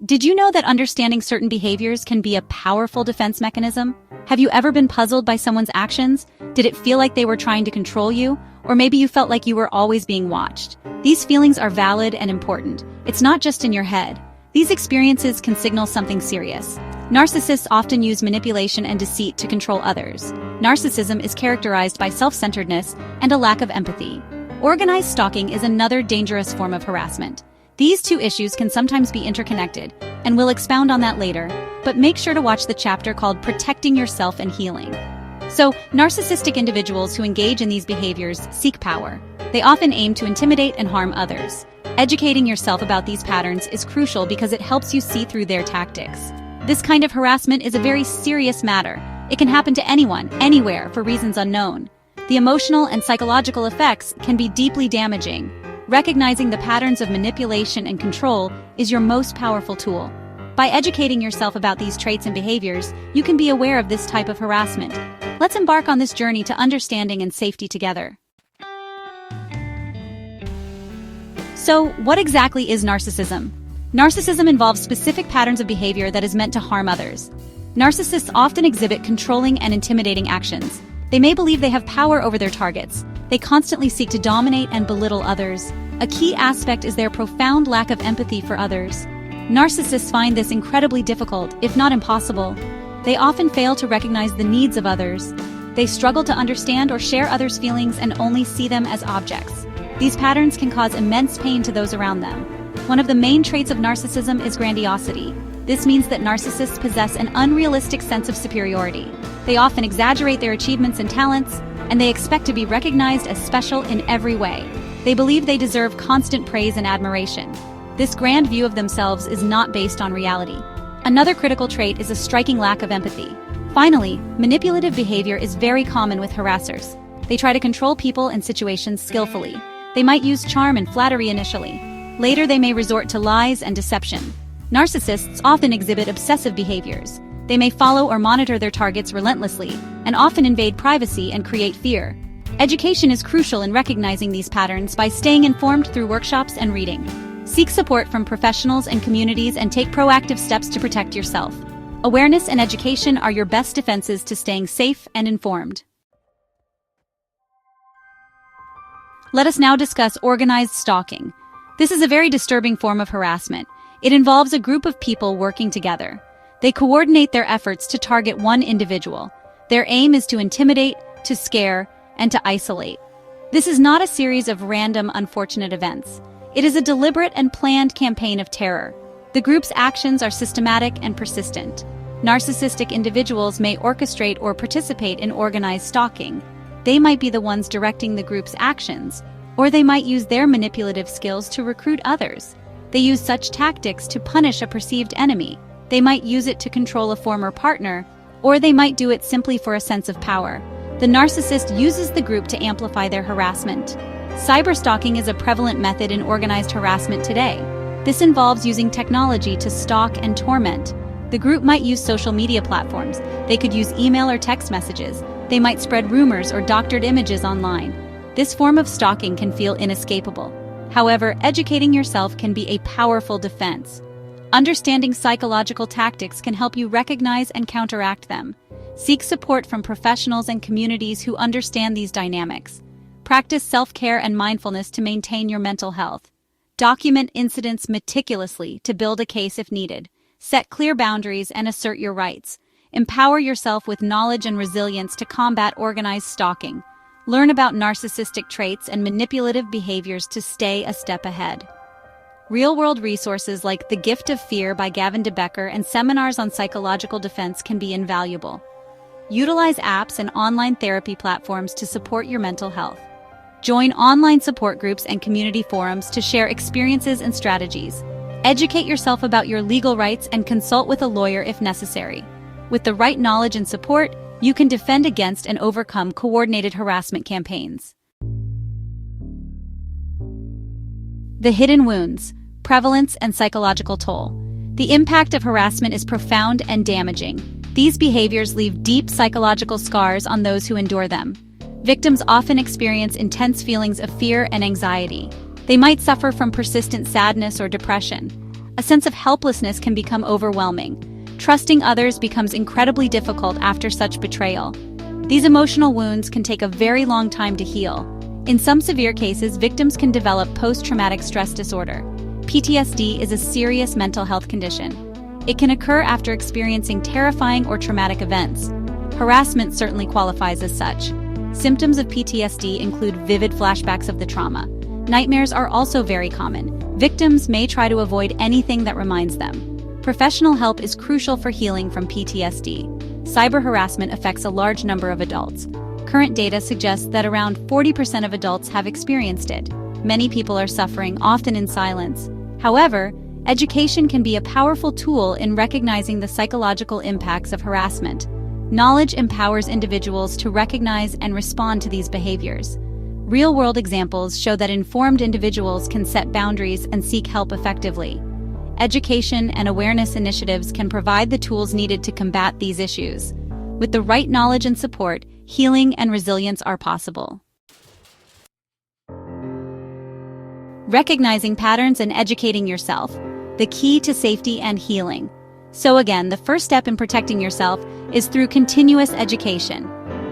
Did you know that understanding certain behaviors can be a powerful defense mechanism? Have you ever been puzzled by someone's actions? Did it feel like they were trying to control you? Or maybe you felt like you were always being watched. These feelings are valid and important. It's not just in your head. These experiences can signal something serious. Narcissists often use manipulation and deceit to control others. Narcissism is characterized by self-centeredness and a lack of empathy. Organized stalking is another dangerous form of harassment. These two issues can sometimes be interconnected, and we'll expound on that later, but make sure to watch the chapter called Protecting Yourself and Healing. So, narcissistic individuals who engage in these behaviors seek power. They often aim to intimidate and harm others. Educating yourself about these patterns is crucial because it helps you see through their tactics. This kind of harassment is a very serious matter. It can happen to anyone, anywhere, for reasons unknown. The emotional and psychological effects can be deeply damaging. Recognizing the patterns of manipulation and control is your most powerful tool. By educating yourself about these traits and behaviors, you can be aware of this type of harassment. Let's embark on this journey to understanding and safety together. So, what exactly is narcissism? Narcissism involves specific patterns of behavior that is meant to harm others. Narcissists often exhibit controlling and intimidating actions. They may believe they have power over their targets. They constantly seek to dominate and belittle others. A key aspect is their profound lack of empathy for others. Narcissists find this incredibly difficult, if not impossible. They often fail to recognize the needs of others. They struggle to understand or share others' feelings and only see them as objects. These patterns can cause immense pain to those around them. One of the main traits of narcissism is grandiosity. This means that narcissists possess an unrealistic sense of superiority. They often exaggerate their achievements and talents, and they expect to be recognized as special in every way. They believe they deserve constant praise and admiration. This grand view of themselves is not based on reality. Another critical trait is a striking lack of empathy. Finally, manipulative behavior is very common with harassers. They try to control people and situations skillfully. They might use charm and flattery initially. Later, they may resort to lies and deception. Narcissists often exhibit obsessive behaviors. They may follow or monitor their targets relentlessly, and often invade privacy and create fear. Education is crucial in recognizing these patterns by staying informed through workshops and reading. Seek support from professionals and communities and take proactive steps to protect yourself. Awareness and education are your best defenses to staying safe and informed. Let us now discuss organized stalking. This is a very disturbing form of harassment. It involves a group of people working together. They coordinate their efforts to target one individual. Their aim is to intimidate, to scare, and to isolate. This is not a series of random, unfortunate events. It is a deliberate and planned campaign of terror. The group's actions are systematic and persistent. Narcissistic individuals may orchestrate or participate in organized stalking. They might be the ones directing the group's actions, or they might use their manipulative skills to recruit others. They use such tactics to punish a perceived enemy. They might use it to control a former partner, or they might do it simply for a sense of power. The narcissist uses the group to amplify their harassment. Cyberstalking is a prevalent method in organized harassment today. This involves using technology to stalk and torment. The group might use social media platforms. They could use email or text messages. They might spread rumors or doctored images online. This form of stalking can feel inescapable. However, educating yourself can be a powerful defense. Understanding psychological tactics can help you recognize and counteract them. Seek support from professionals and communities who understand these dynamics. Practice self-care and mindfulness to maintain your mental health. Document incidents meticulously to build a case if needed. Set clear boundaries and assert your rights. Empower yourself with knowledge and resilience to combat organized stalking. Learn about narcissistic traits and manipulative behaviors to stay a step ahead. Real-world resources like The Gift of Fear by Gavin De Becker and seminars on psychological defense can be invaluable. Utilize apps and online therapy platforms to support your mental health. Join online support groups and community forums to share experiences and strategies. Educate yourself about your legal rights and consult with a lawyer if necessary. With the right knowledge and support, you can defend against and overcome coordinated harassment campaigns. The hidden wounds, prevalence, and psychological toll. The impact of harassment is profound and damaging. These behaviors leave deep psychological scars on those who endure them. Victims often experience intense feelings of fear and anxiety. They might suffer from persistent sadness or depression. A sense of helplessness can become overwhelming. Trusting others becomes incredibly difficult after such betrayal. These emotional wounds can take a very long time to heal. In some severe cases, victims can develop post-traumatic stress disorder. PTSD is a serious mental health condition. It can occur after experiencing terrifying or traumatic events. Harassment certainly qualifies as such. Symptoms of PTSD include vivid flashbacks of the trauma. Nightmares are also very common. Victims may try to avoid anything that reminds them. Professional help is crucial for healing from PTSD. Cyber harassment affects a large number of adults. Current data suggests that around 40% of adults have experienced it. Many people are suffering, often in silence. However, education can be a powerful tool in recognizing the psychological impacts of harassment. Knowledge empowers individuals to recognize and respond to these behaviors. Real-world examples show that informed individuals can set boundaries and seek help effectively. Education and awareness initiatives can provide the tools needed to combat these issues. With the right knowledge and support, healing and resilience are possible. Recognizing patterns and educating yourself, the key to safety and healing. So again, the first step in protecting yourself is through continuous education.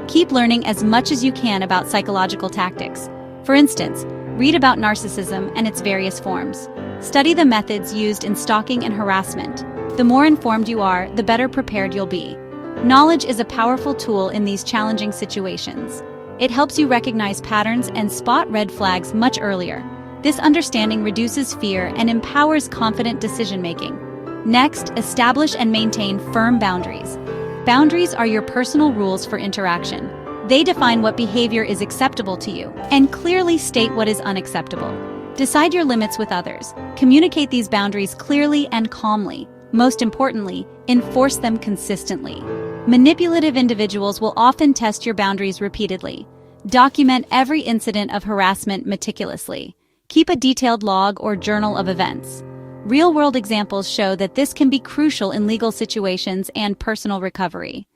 Keep learning as much as you can about psychological tactics. For instance, read about narcissism and its various forms. Study the methods used in stalking and harassment. The more informed you are, the better prepared you'll be. Knowledge is a powerful tool in these challenging situations. It helps you recognize patterns and spot red flags much earlier. This understanding reduces fear and empowers confident decision-making. Next, establish and maintain firm boundaries. Boundaries are your personal rules for interaction. They define what behavior is acceptable to you and clearly state what is unacceptable. Decide your limits with others. Communicate these boundaries clearly and calmly. Most importantly, enforce them consistently. Manipulative individuals will often test your boundaries repeatedly. Document every incident of harassment meticulously. Keep a detailed log or journal of events. Real-world examples show that this can be crucial in legal situations and personal recovery.